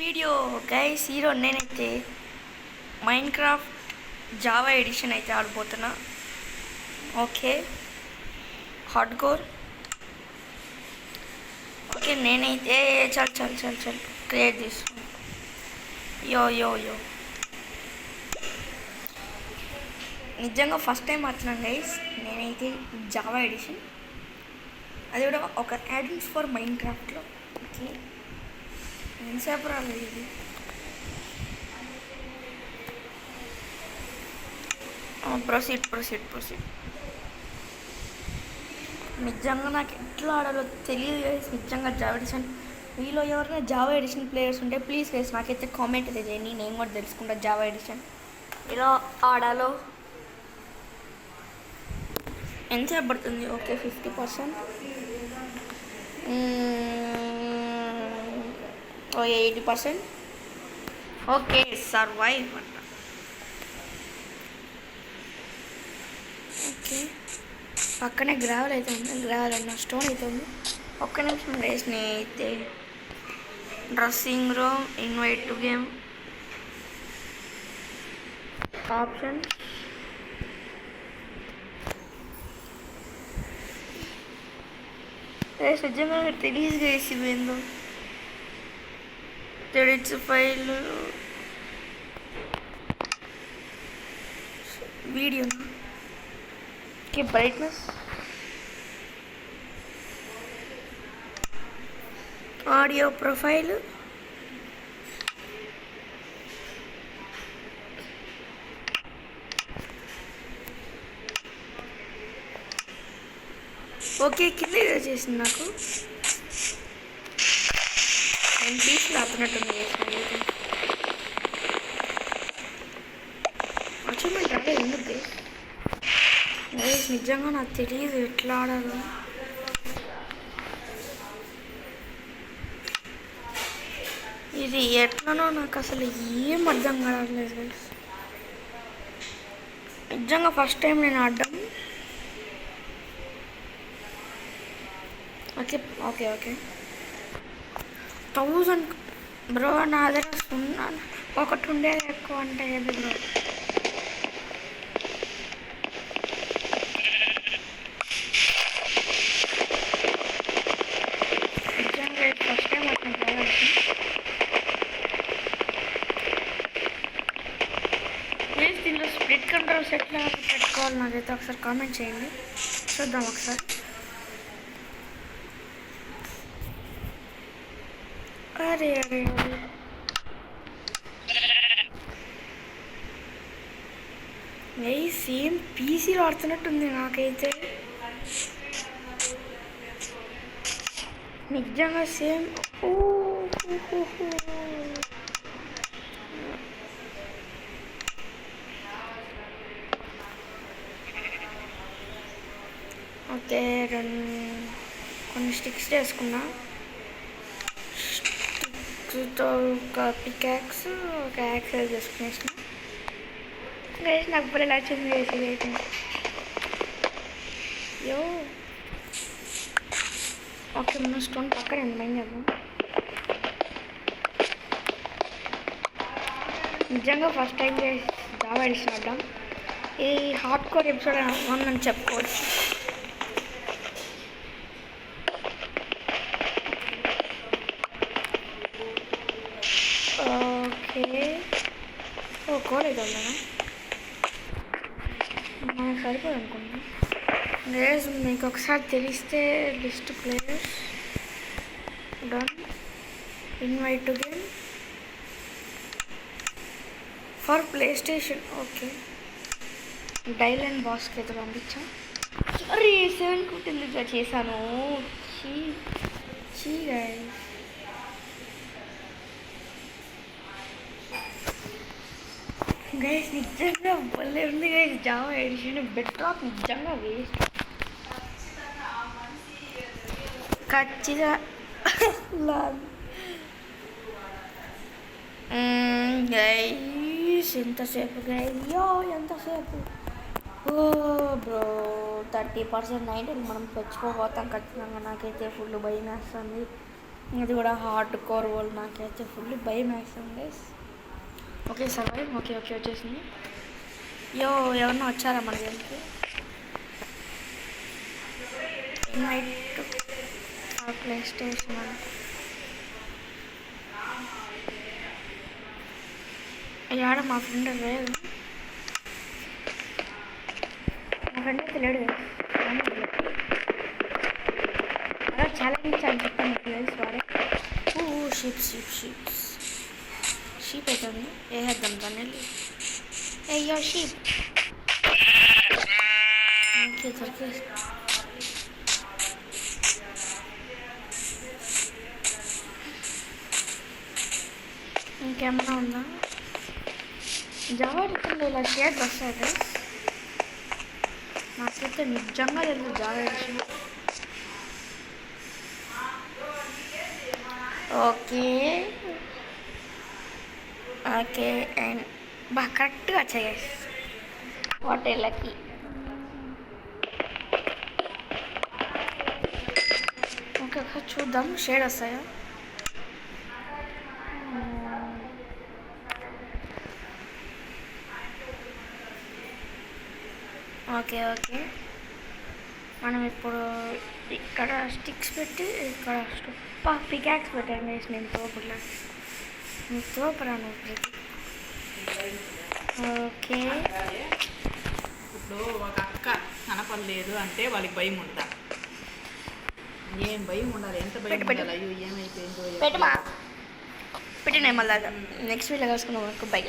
Video guys hero నేనైతే Minecraft Java edition అయితే ఆడిపోతున్నా. Okay hardcore. ఓకే నేనైతే చల్ క్రియేట్ చేస్తున్నా. యో యో యో నిజంగా ఫస్ట్ టైం ఆడుతున్నాను గైస్ నేనైతే జావా ఎడిషన్, అది కూడా ఒక యాడిన్స్ ఫర్ మైన్క్రాఫ్ట్లో. ఓకే ఎంతసేపు రాలేదు ఇది. ప్రొసీడ్. నిజంగా నాకు ఎట్లా ఆడాలో తెలియదు గైస్. నిజంగా జావా ఎడిషన్ మీలో ఎవరైనా జావా ఎడిషన్ ప్లేయర్స్ ఉంటే ప్లీజ్ గైస్ నాకైతే కామెంట్ అయితే చేయండి, నేను కూడా తెలుసుకుంటా జావా ఎడిషన్ ఎలా ఆడాలో. ఎంతసేపు పడుతుంది? ఓకే 50%, 80%. ఓకే సర్వైవ్ అంట. ఓకే పక్కనే గ్రావెల్ అయితే ఉంది, గ్రావెల్ అన్న స్టోన్ అయితే ఉంది. ఒక్క నిమిషం రేస్ని అయితే dressing room, invite to game option, race నిజంగా తెలియదు గైస్ ఇవేందో. Edits file video okay brightness, audio profile, okay కింద ఏదో చేసింది నాకు పీసులు ఆపినట్టుంది. అచీవ్మెంట్ అంటే ఎందుకు నిజంగా నాకు తెలియదు ఎట్లా ఆడాలో. ఇది ఎట్లనో నాకు అసలు ఏం అర్థం కావట్లేదు నిజంగా ఫస్ట్ టైం నేను ఆడడం. Okay 1000 bro. నా దగ్గర ఒకటి ఉండేది ఎక్కువ అంటే ఏది బ్రో. నిజంగా ఫస్ట్ టైం అట్లా కావాలి. ప్లీజ్ దీనిలో స్ప్లిట్ కంట్రోల్స్ ఎట్లా పెట్టుకోవాలి నాకైతే ఒకసారి కామెంట్ చేయండి, చూద్దాం ఒకసారి. అరే సేమ్ పీసీలో ఆడుతున్నట్టుంది నాకైతే నిజంగా సేమ్. ఓకే కొన్ని స్టిక్స్ చేసుకున్నా, ఒక పికాక్స్, ఒక యాక్సెల్ చేసుకునేసిన గైస్. నాకు ఇప్పుడు ఎలా వచ్చింది వేసి అయితే యో. ఓకే మన స్టోన్ పక్కన ఎండ్ చేద్దాం. నిజంగా ఫస్ట్ టైం జావా ఎడిషన్ ఆడడం. ఈ హార్డ్ కోర్ ఎపిసోడ్ 1 అని చెప్పుకోవచ్చు. ఓకే కోడ్ అయితే ఉందా మనకు సరిపోదు అనుకుంటున్నా. గైస్ మీకు ఒకసారి తెలిస్తే list players done, invite to game for play station. Okay dial and బాస్కి అయితే పంపించాం. అరే 7 కుట్టిందిగా చేశాను. చీ గైస్. గైస్ నిజంగా భలే ఉంది guys Java edition. Bedrock నిజంగా వేస్ట్. ఖచ్చితంగా గైస్ ఎంతసేపు ఎంతసేపు. ఓ బ్రో 30% 90 మనం తెచ్చిపోతాం ఖచ్చితంగా. నాకైతే ఫుల్ భయం వేస్తుంది. అది కూడా హార్డ్ కోర్ వాళ్ళు నాకైతే ఫుల్ భయం వేస్తుంది guys. Okay survive. Okay okay వచ్చేసింది. యో ఎవరన్నా వచ్చారా మన దగ్గరికి? ఇన్వైట్ ప్లే స్టేషన్ అంట. ఆడ మా ఫ్రెండ్ లేదు, మా ఫ్రెండ్ అయితే లేడు. అలా ఛాలెంజ్ అని చెప్పాను గైస్. వాడే షీప్ అవుతుంది. వేసేద్దాం దాన్ని వెళ్ళి. అయ్యో షీప్. ఓకే దొరికేసి ఇంకేమన్నా ఉందా? జావా ఎడిషన్లో ఇలా షేర్స్ వస్తాయి గైస్. నాకైతే నిజంగా తెలియదు Java edition. Okay okay and బాగా కరెక్ట్గా వచ్చాయి guys. What a lucky. Okay ఒకసారి చూద్దాం షేడ్ వస్తాయా. ఓకే ఓకే మనం ఇప్పుడు ఇక్కడ స్టిక్స్ పెట్టి ఇక్కడ పికాక్స్ పెట్టాను గైస్. నేను తోపులా నీకు తోపురాను. ఓకే ఇప్పుడు ఒక అక్క కనపడలేదు అంటే వాళ్ళకి భయం ఉంటా. ఏం భయం ఉండాలి, ఎంత భయం ఉండాలి. అయ్యో ఏమైపోయిందో పెట్టినా మళ్ళీ నెక్స్ట్ వీడియో కలుసుకున్నాం. బై.